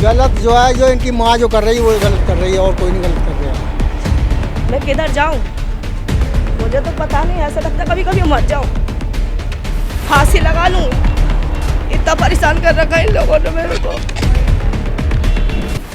गलत जो है, जो इनकी माँ जो कर रही है वो गलत कर रही है, और कोई नहीं गलत कर रहा है। मैं किधर जाऊं, मुझे तो पता नहीं, ऐसा लगता कभी कभी मर जाऊं, फांसी लगा लूं। इतना परेशान कर रखा है इन लोगों ने मेरे को।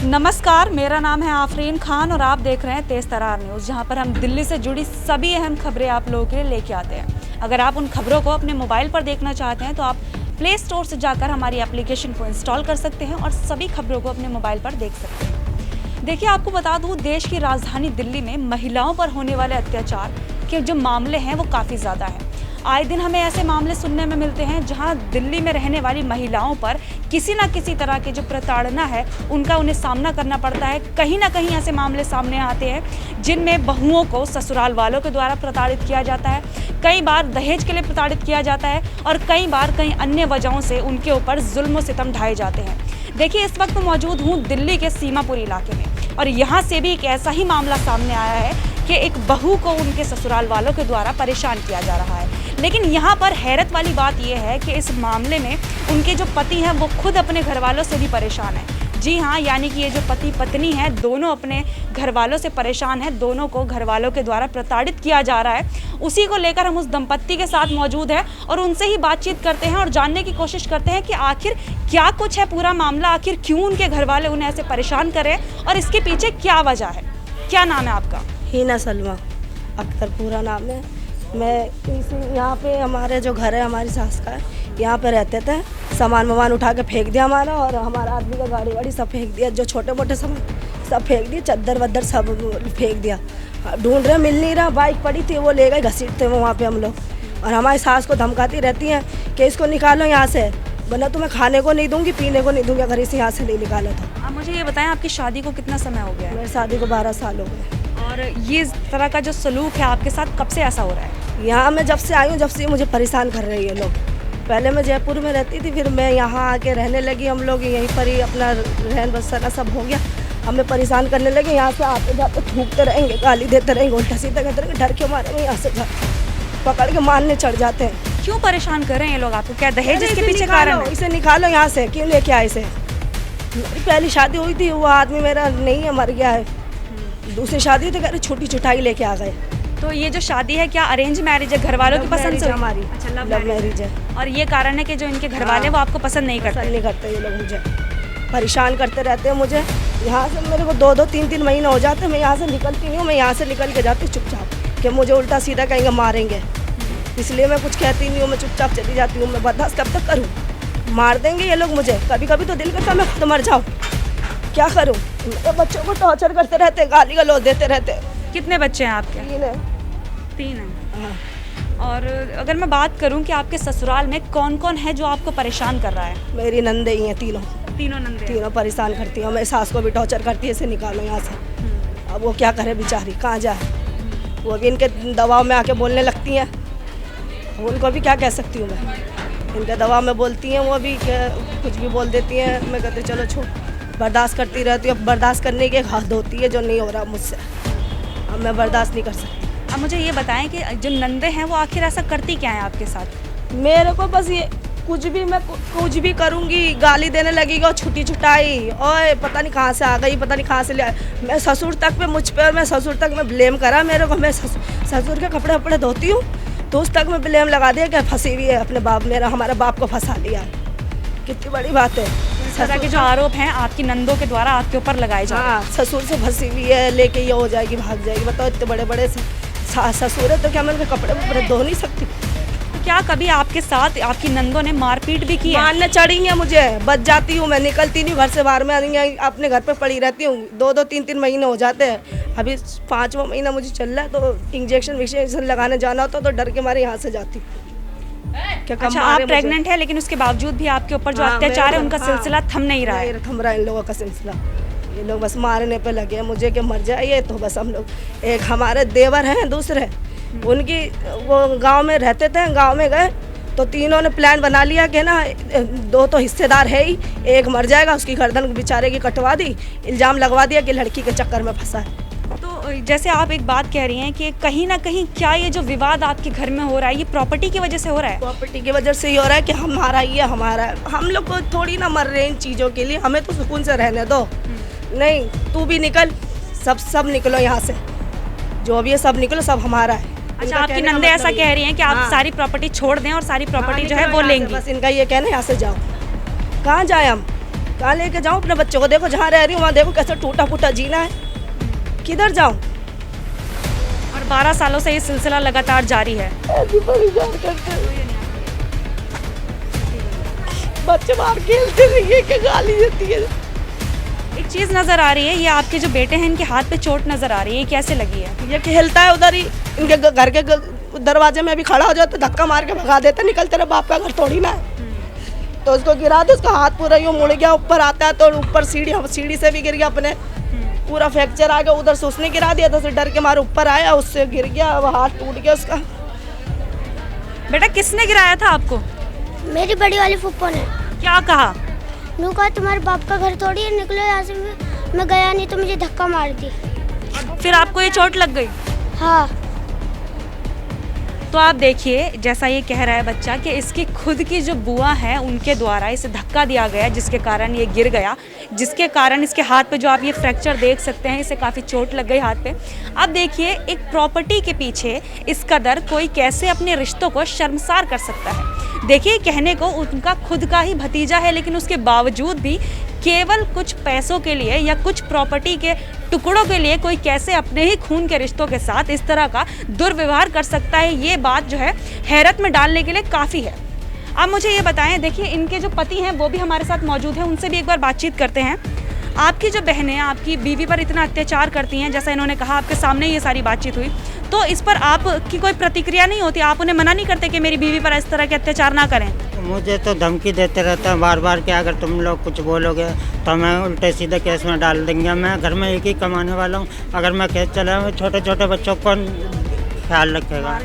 नमस्कार, मेरा नाम है आफरीन खान और आप देख रहे हैं तेज तरार न्यूज़, जहां पर हम दिल्ली से जुड़ी सभी अहम खबरें आप लोगों के लिए लेके आते हैं। अगर आप उन खबरों को अपने मोबाइल पर देखना चाहते हैं तो आप प्ले स्टोर से जाकर हमारी एप्लीकेशन को इंस्टॉल कर सकते हैं और सभी खबरों को अपने मोबाइल पर देख सकते हैं। देखिए, आपको बता दूं, देश की राजधानी दिल्ली में महिलाओं पर होने वाले अत्याचार के जो मामले हैं वो काफ़ी ज़्यादा हैं। आए दिन हमें ऐसे मामले सुनने में मिलते हैं जहां दिल्ली में रहने वाली महिलाओं पर किसी न किसी तरह के जो प्रताड़ना है उनका उन्हें सामना करना पड़ता है। कहीं ना कहीं ऐसे मामले सामने आते हैं जिनमें बहुओं को ससुराल वालों के द्वारा प्रताड़ित किया जाता है, कई बार दहेज के लिए प्रताड़ित किया जाता है और कई बार कई अन्य वजहों से उनके ऊपर जुल्म सितम ढाए जाते हैं। देखिए, इस वक्त मौजूद हूँ दिल्ली के सीमापुर इलाके में और यहाँ से भी एक ऐसा ही मामला सामने आया है कि एक बहू को उनके ससुराल वालों के द्वारा परेशान किया जा रहा है। लेकिन यहाँ पर हैरत वाली बात यह है कि इस मामले में उनके जो पति हैं वो खुद अपने घर वालों से भी परेशान हैं। जी हाँ, यानी कि ये जो पति पत्नी है दोनों अपने घर वालों से परेशान हैं, दोनों को घर वालों के द्वारा प्रताड़ित किया जा रहा है। उसी को लेकर हम उस दंपत्ति के साथ मौजूद हैं और उनसे ही बातचीत करते हैं और जानने की कोशिश करते हैं कि आखिर क्या कुछ है पूरा मामला, आखिर क्यों उनके घर वाले उन्हें ऐसे परेशान कर रहे हैं और इसके पीछे क्या वजह है। क्या नाम है आपका? हीना सलमा अख्तर पूरा नाम है। मैं यहाँ पे हमारे जो घर है हमारी सास का है, यहाँ पे रहते थे। सामान वामान उठा के फेंक दिया हमारा, और हमारा आदमी का गाड़ी वाड़ी सब फेंक दिया, जो छोटे मोटे सामान सब फेंक दिए, चद्दर वद्दर सब फेंक दिया। ढूंढ रहे, मिल नहीं रहा। बाइक पड़ी थी वो ले गए, घसीटते वो वहाँ पे हम लोग। और हमारी सास को धमकाती रहती हैं कि इसको निकालो यहाँ से, वरना तुम्हें खाने को नहीं दूंगी, पीने को नहीं दूंगी अगर इसे यहाँ से नहीं निकाला तो। आप मुझे ये बताएं, आपकी शादी को कितना समय हो गया है? मेरी शादी को 12 साल हो गए। और ये इस तरह का जो सलूक है आपके साथ कब से ऐसा हो रहा है? यहाँ मैं जब से आई हूँ, जब से मुझे परेशान कर रही है लोग। पहले मैं जयपुर में रहती थी, फिर मैं यहाँ आके रहने लगी। हम लोग यहीं पर ही अपना रहन बसना सब हो गया। हमें परेशान करने लगे। यहाँ से आते जाते थूकते रहेंगे, गाली देते रहेंगे, उल्टा सीधा कहते रहेंगे, डर के मारे यहाँ से पकड़ के मारने चढ़ जाते हैं। क्यों परेशान कर रहे हैं ये लोग आपको? क्या दहेज इसके पीछे कारण है? इसे निकालो यहाँ से, क्यों लेके आए इसे? मेरी पहली शादी हुई थी, वो आदमी मेरा नहीं है, मर गया है। दूसरी शादी तो कह रहे छोटी छुटाई लेके आ गए। तो ये जो शादी है क्या अरेंज मैरिज है, घर वालों की पसंद से? हमारी अच्छा, लव मैरिज है। और ये कारण है कि जो इनके घर वाले वो आपको पसंद नहीं करते? नहीं करते ये लोग, मुझे परेशान करते रहते हैं। मुझे यहाँ से मेरे को 2-2, 3-3 महीने हो जाते हैं। मैं यहाँ से निकलती नहीं हूँ, मैं यहाँ से निकल के जाती हूँ चुपचाप, कि मुझे उल्टा सीधा कहेंगे मारेंगे, इसलिए मैं कुछ कहती नहीं हूँ। मैं चुपचाप चली जाती हूँ। मैं बर्दाश्त कब तक करूँ? मार देंगे ये लोग मुझे। कभी कभी तो दिल करता मैं खुद मर जाऊँ, क्या करूँ? मेरे बच्चों को टॉर्चर करते रहते हैं, गाली गलौज देते रहते हैं। कितने बच्चे हैं आपके? 3 है। 3 हैं। हाँ। और अगर मैं बात करूं कि आपके ससुराल में कौन कौन है जो आपको परेशान कर रहा है? मेरी नंदे ही हैं तीनों नंदे? तीनों परेशान करती हैं। मेरी सास को भी टॉर्चर करती है, इसे निकालो यहाँ से। अब वो क्या करे बेचारी, कहाँ जाए? वो भी इनके दबाव में आके बोलने लगती हैं। उनको भी क्या कह सकती हूँ मैं? इनके दबाव में बोलती हैं, वो भी कुछ भी बोल देती हैं। मैं कहती चलो छोड़, बर्दाश्त करती रहती हूँ। अब बर्दाश्त करने की एक हद होती है जो नहीं हो रहा मुझसे। अब मैं बर्दाश्त नहीं कर सकती। अब मुझे ये बताएं कि जो नंदे हैं वो आखिर ऐसा करती क्या है आपके साथ? मेरे को बस ये मैं कुछ भी करूँगी, गाली देने लगेगी और छुट्टी छुटाई, और पता नहीं कहाँ से आ गई, पता नहीं कहाँ से ले आई। मैं ससुर तक पे मुझ पे, और मैं ससुर तक में ब्लेम करा मेरे को। मैं ससुर के कपड़े वपड़े धोती हूँ तो उस तक में ब्लेम लगा दिया कि फंसी हुई है अपने बाप, हमारे बाप को फंसा लिया। कितनी बड़ी बात है। इस तरह के जो आरोप हैं आपकी नंदों के द्वारा आपके ऊपर लगाए जा रहे हैं। हाँ, ससुर से फंसी हुई है, लेके ये हो जाएगी, भाग जाएगी। बताओ, इतने बड़े बड़े ससुर है तो क्या मैं उनके कपड़े वपड़े धो नहीं सकती? तो क्या कभी आपके साथ आपकी नंदों ने मारपीट भी की है? मारने चढ़ी है मुझे, बच जाती हूँ मैं, निकलती नहीं घर से बाहर में, अपने घर पे पड़ी रहती हूँ। 2-2, 3-3 महीने हो जाते हैं। अभी 5वां महीना मुझे चल रहा है, तो इंजेक्शन लगाने जाना होता तो डर के मारे यहाँ से जाती हूँ। अच्छा, आप प्रेग्नेंट है लेकिन उसके बावजूद भी आपके ऊपर जो अत्याचार है उनका सिलसिला थम नहीं रहा है? थम रहा है इन लोगों का सिलसिला। ये लोग बस मारने पे लगे हैं मुझे कि मर जाइए। तो बस हम लोग, एक हमारे देवर हैं दूसरे, उनकी वो गांव में रहते थे, गांव में गए तो तीनों ने प्लान बना लिया कि ना 2 तो हिस्सेदार है ही, एक मर जाएगा, उसकी गर्दन बेचारे की कटवा दी, इल्ज़ाम लगवा दिया कि लड़की के चक्कर में फंसा है। तो जैसे आप एक बात कह रही हैं कि कहीं ना कहीं क्या ये जो विवाद आपके घर में हो रहा है ये प्रॉपर्टी की वजह से हो रहा है? प्रॉपर्टी की वजह से ही हो रहा है कि हमारा ये हमारा है। हम लोग को थोड़ी ना मर रहे हैं इन चीज़ों के लिए, हमें तो सुकून से रहने दो। नहीं, तू भी निकल, सब निकलो यहाँ से, जो भी है सब निकलो, सब हमारा है। अच्छा, आपकी नंदे ऐसा कह रही हैं कि आप सारी प्रॉपर्टी छोड़ दें और सारी प्रॉपर्टी जो है वो लेंगी? बस इनका ये कहना है यहाँ से जाओ। कहाँ जाए हम, कहाँ लेके जाऊँ अपने बच्चों को? देखो जहाँ रह रही हूँ वहाँ देखो कैसे टूटा फूटा जीना है, किधर जाऊँ? और 12 सालों से ये सिलसिला लगातार जारी है। बच्चे बाहर खेलते रहिए कि गाली देती है। एक चीज़ नज़र आ रही है, ये आपके जो बेटे हैं इनके हाथ पे चोट नज़र आ रही है, कैसे लगी है? ये खेलता है उधर ही, इनके घर के दरवाजे में भी खड़ा हो जाए तो धक्का मार के भगा देता, निकल तेरे बाप का घर थोड़ी ना है। तो उसको गिरा दो, उसका हाथ पूरा यूँ मुड़ गया, ऊपर आता है तो ऊपर सीढ़ी से भी गिर गया, अपने पूरा फ्रैक्चर आ गया। उधर से उसने गिरा दिया, तो उसे डर के मारे ऊपर आया, उससे गिर गया, वो हाथ टूट गया उसका। बेटा किसने गिराया था आपको? मेरी बड़ी वाली फूफो ने। क्या कहा? नू कहा तुम्हारे बाप का घर थोड़ी है, निकलो यहाँ से। मैं गया नहीं तो मुझे धक्का मार दी। फिर आपको ये चोट लग गई? हाँ। तो आप देखिए, जैसा ये कह रहा है बच्चा कि इसकी खुद की जो बुआ है उनके द्वारा इसे धक्का दिया गया, जिसके कारण ये गिर गया, जिसके कारण इसके हाथ पे जो आप ये फ्रैक्चर देख सकते हैं, इसे काफ़ी चोट लग गई हाथ पे। अब देखिए, एक प्रॉपर्टी के पीछे इस कदर कोई कैसे अपने रिश्तों को शर्मसार कर सकता है। देखिए, कहने को उनका खुद का ही भतीजा है, लेकिन उसके बावजूद भी केवल कुछ पैसों के लिए या कुछ प्रॉपर्टी के टुकड़ों के लिए कोई कैसे अपने ही खून के रिश्तों के साथ इस तरह का दुर्व्यवहार कर सकता है, ये बात जो है हैरत में डालने के लिए काफ़ी है। अब मुझे ये बताएं, देखिए इनके जो पति हैं वो भी हमारे साथ मौजूद हैं, उनसे भी एक बार बातचीत करते हैं। आपकी जो बहनें आपकी बीवी पर इतना अत्याचार करती हैं, जैसा इन्होंने कहा आपके सामने ये सारी बातचीत हुई, तो इस पर आपकी कोई प्रतिक्रिया नहीं होती? आप उन्हें मना नहीं करते कि मेरी बीवी पर इस तरह के अत्याचार ना करें? मुझे तो धमकी देते रहते हैं बार बार कि अगर तुम लोग कुछ बोलोगे तो मैं उल्टे सीधे केस में डाल देंगे। मैं घर में एक ही कमाने वाला हूँ, अगर मैं केस चलाऊँ छोटे छोटे बच्चों को ख्याल रखेगा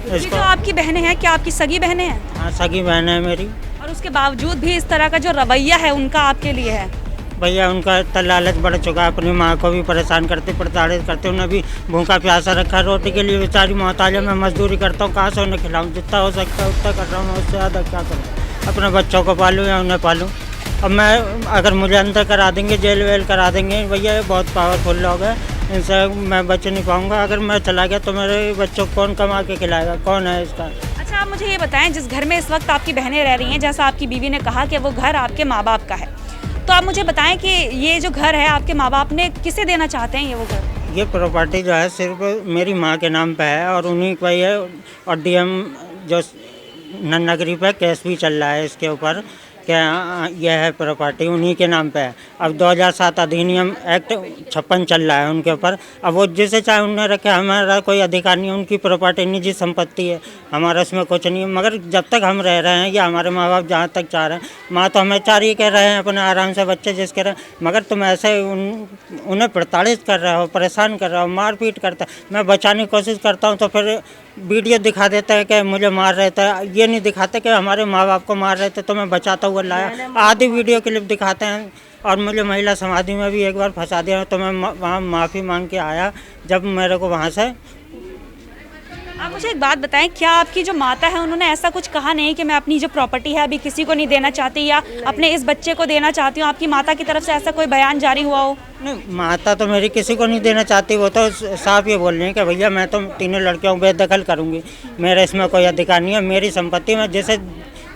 इसको। जो आपकी बहनें हैं, क्या आपकी सगी बहनें हैं? हाँ, सगी बहनें हैं मेरी। और उसके बावजूद भी इस तरह का जो रवैया है उनका आपके लिए है? भैया उनका इतना लालच बढ़ चुका है, अपनी माँ को भी परेशान करते प्रताड़ित करते, उन्हें भी भूखा प्यासा रखा, रोटी के लिए बेचारी मोहताज है। मैं मजदूरी करता हूँ, कहाँ से उन्हें खिलाऊँ? जितना हो सकता है उतना कर रहा हूँ, उससे ज़्यादा क्या करूँ? अपने बच्चों को पालूँ या उन्हें पालूँ? अब मैं अगर मुझे अंदर करा देंगे, जेल वेल करा देंगे, भैया ये बहुत पावरफुल लोग हैं, इनसे मैं बच नहीं पाऊँगा। अगर मैं चला गया तो मेरे बच्चों को कौन कमा के खिलाएगा? कौन है इसका? अच्छा, आप मुझे ये बताएं, जिस घर में इस वक्त आपकी बहनें रह रही हैं, जैसा आपकी बीवी ने कहा कि वो घर आपके माँ बाप का है, तो आप मुझे बताएं कि ये जो घर है आपके माँ बाप ने किसे देना चाहते हैं? ये वो घर, ये प्रॉपर्टी जो है सिर्फ मेरी माँ के नाम पे है और उन्हीं का ही है। और डीएम जो नगरी पे केस भी चल रहा है इसके ऊपर, क्या यह है प्रॉपर्टी उन्हीं के नाम पे है। अब 2007 अधिनियम एक्ट 56 चल रहा है उनके ऊपर। अब वो जिसे चाहे उन्हें रखे, हमारा कोई अधिकार नहीं है। उनकी प्रॉपर्टी निजी संपत्ति है, हमारा इसमें कुछ नहीं है। मगर जब तक हम रह रहे हैं या हमारे माँ बाप जहाँ तक चाह रहे हैं, माँ तो हमें चाह ही कह रहे हैं अपने आराम से बच्चे जिसके रहे, मगर तुम ऐसे उन्हें प्रताड़ित कर रहे हो, परेशान कर रहे हो, मारपीट करते। मैं बचाने की कोशिश करता हूँ तो फिर वीडियो दिखा देता है कि मुझे मार रहे थे, ये नहीं दिखाते कि हमारे माँ बाप को मार रहे थे तो मैं बचाता हुआ लाया। आधी वीडियो क्लिप दिखाते हैं। और मुझे महिला समाधि में भी एक बार फंसा दिया तो मैं वहाँ माफ़ी मांग के आया जब मेरे को वहाँ से। आप मुझे एक बात बताएं, क्या आपकी जो माता है उन्होंने ऐसा कुछ कहा नहीं कि मैं अपनी जो प्रॉपर्टी है अभी किसी को नहीं देना चाहती या अपने इस बच्चे को देना चाहती हूँ? आपकी माता की तरफ से ऐसा कोई बयान जारी हुआ हो? नहीं, माता तो मेरी किसी को नहीं देना चाहती। वो तो साफ ये बोल रही है कि भैया मैं तो तीनों लड़कियों को बेदखल करूँगी, मेरा इसमें कोई अधिकार नहीं है। मेरी संपत्ति में जैसे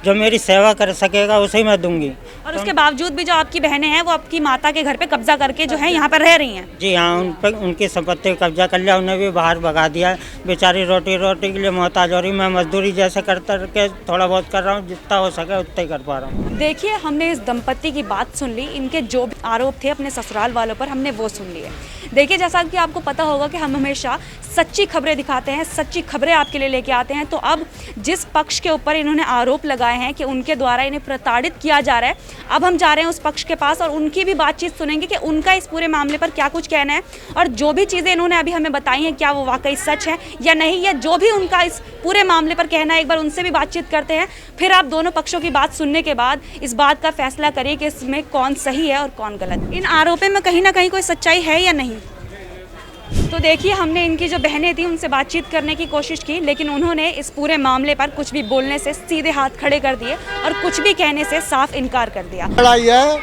जो मेरी सेवा कर सकेगा उसे ही मैं दूंगी। और उसके बावजूद भी जो आपकी बहनें हैं वो आपकी माता के घर पे कब्जा करके जो है यहाँ पर रह रही हैं? जी हाँ, उन पर उनकी संपत्ति को कब्जा कर लिया, उन्हें भी बाहर भगा दिया। बेचारी रोटी के लिए मोहताज हो रही। मैं मजदूरी जैसे करते के थोड़ा बहुत कर रहा हूँ, जितना हो सके उतना ही कर पा रहा हूँ। देखिए, हमने इस दंपत्ति की बात सुन ली, इनके जो भी आरोप थे अपने ससुराल वालों पर हमने वो सुन लिए। देखिए, जैसा कि आपको पता होगा कि हम हमेशा सच्ची खबरें दिखाते हैं, सच्ची खबरें आपके लिए लेके आते हैं। तो अब जिस पक्ष के ऊपर इन्होंने आरोप लगाए हैं कि उनके द्वारा इन्हें प्रताड़ित किया जा रहा है, अब हम जा रहे हैं उस पक्ष के पास और उनकी भी बातचीत सुनेंगे कि उनका इस पूरे मामले पर क्या कुछ कहना है और जो भी चीज़ें इन्होंने अभी हमें बताई हैं क्या वो वाकई सच है या नहीं, या जो भी उनका इस पूरे मामले पर कहना है, एक बार उनसे भी बातचीत करते हैं। फिर आप दोनों पक्षों की बात सुनने के बाद इस बात का फैसला करिए कि इसमें कौन सही है और कौन गलत। इन आरोपों में कहीं ना कहीं कोई सच्चाई है या नहीं? तो देखिए, हमने इनकी जो बहनें थी उनसे बातचीत करने की कोशिश की, लेकिन उन्होंने इस पूरे मामले पर कुछ भी बोलने से सीधे हाथ खड़े कर दिए और कुछ भी कहने से साफ इनकार कर दिया। लड़ाई है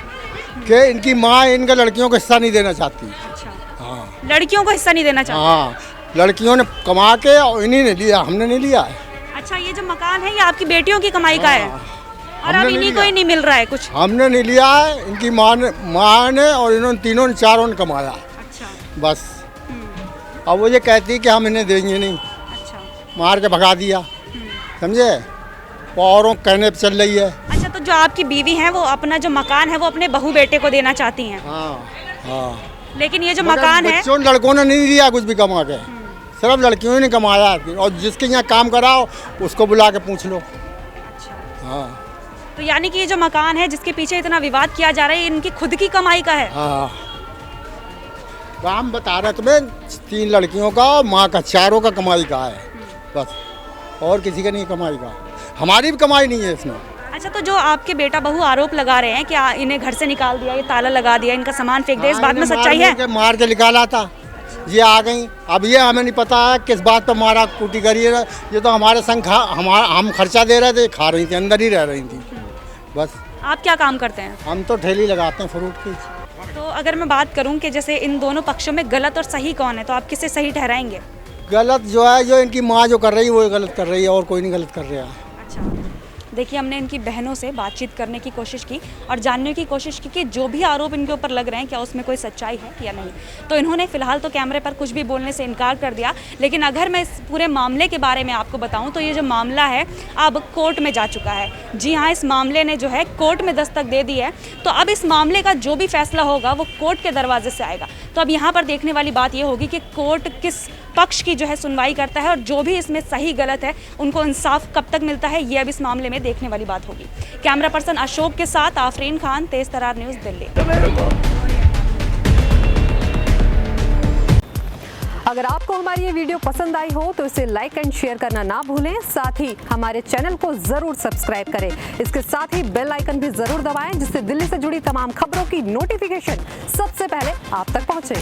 कि इनकी माँ इनका लड़कियों को हिस्सा नहीं देना चाहती। अच्छा, हाँ लड़कियों को हिस्सा नहीं देना चाहते? हाँ, लड़कियों ने कमा के और इन्हीं ने लिया, हमने नहीं लिया है। अच्छा, ये जो मकान है ये आपकी बेटियों की कमाई का है और अब हमने इन्हीं नहीं को ही लिया। नहीं मिल रहा है कुछ? हमने नहीं लिया है, इनकी माँ ने और इन्होंने तीनों ने चारों ने कमाया है। अच्छा। बस अब वो ये कहती कि हम इन्हें देंगे नहीं, अच्छा। मार के भगा दिया, समझे। वो औरों कहने पे चल रही है। अच्छा, तो जो आपकी बीवी हैं वो अपना जो मकान है वो अपने बहू बेटे को देना चाहती हैं, हाँ हाँ, लेकिन ये जो मगर मकान है बच्चों लड़कों ने नहीं दिया कुछ भी कमा के, सिर्फ लड़कियों ने कमाया। और जिसके यहाँ काम कराओ उसको बुला के पूछ लो। अच्छा। हाँ तो यानी कि ये जो मकान है जिसके पीछे इतना विवाद किया जा रहा है, ये इनकी खुद की कमाई का है? हाँ, काम बता रहा तुम्हें, 3 लड़कियों का और माँ का, चारों का कमाई का है बस, और किसी का नहीं कमाई का। हमारी भी कमाई नहीं है इसमें। अच्छा, तो जो आपके बेटा बहू आरोप लगा रहे हैं कि इन्हें घर से निकाल दिया, ये ताला लगा दिया, इनका सामान फेंक दिया, इस बात में सच्चाई है? मार के निकाला था, ये आ गई। अब ये हमें नहीं पता है किस बात पर मारा कूटी करी है। ये तो हमारे संग हम खर्चा दे रहे थे, खा रही थी, अंदर ही रह रही थी बस। आप क्या काम करते हैं? हम तो ठेली लगाते हैं फ्रूट की। तो अगर मैं बात करूं कि जैसे इन दोनों पक्षों में गलत और सही कौन है, तो आप किसे सही ठहराएंगे? गलत जो है, जो इनकी माँ जो कर रही है वो गलत कर रही है, और कोई नहीं गलत कर रहा है। अच्छा, देखिए, हमने इनकी बहनों से बातचीत करने की कोशिश की और जानने की कोशिश की कि जो भी आरोप इनके ऊपर लग रहे हैं क्या उसमें कोई सच्चाई है या नहीं। तो इन्होंने फ़िलहाल तो कैमरे पर कुछ भी बोलने से इनकार कर दिया, लेकिन अगर मैं इस पूरे मामले के बारे में आपको बताऊं तो ये जो मामला है अब कोर्ट में जा चुका है। जी हाँ, इस मामले ने जो है कोर्ट में दस्तक दे दी है। तो अब इस मामले का जो भी फैसला होगा वो कोर्ट के दरवाजे से आएगा। तो अब यहाँ पर देखने वाली बात ये होगी कि कोर्ट किस पक्ष की जो है सुनवाई करता है और जो भी इसमें सही गलत है उनको इंसाफ कब तक मिलता है, ये अब इस मामले में देखने वाली बात होगी। कैमरा पर्सन अशोक के साथ आफरीन खान, तेज तरार न्यूज़, दिल्ली। अगर आपको हमारी ये वीडियो पसंद आई हो तो इसे लाइक एंड शेयर करना ना भूलें। साथ ही हमारे चैनल को जरूर सब्सक्राइब करें। इसके साथ ही बेल आइकन भी जरूर दबाएं, जिससे दिल्ली से जुड़ी तमाम खबरों की नोटिफिकेशन सबसे पहले आप तक पहुंचे।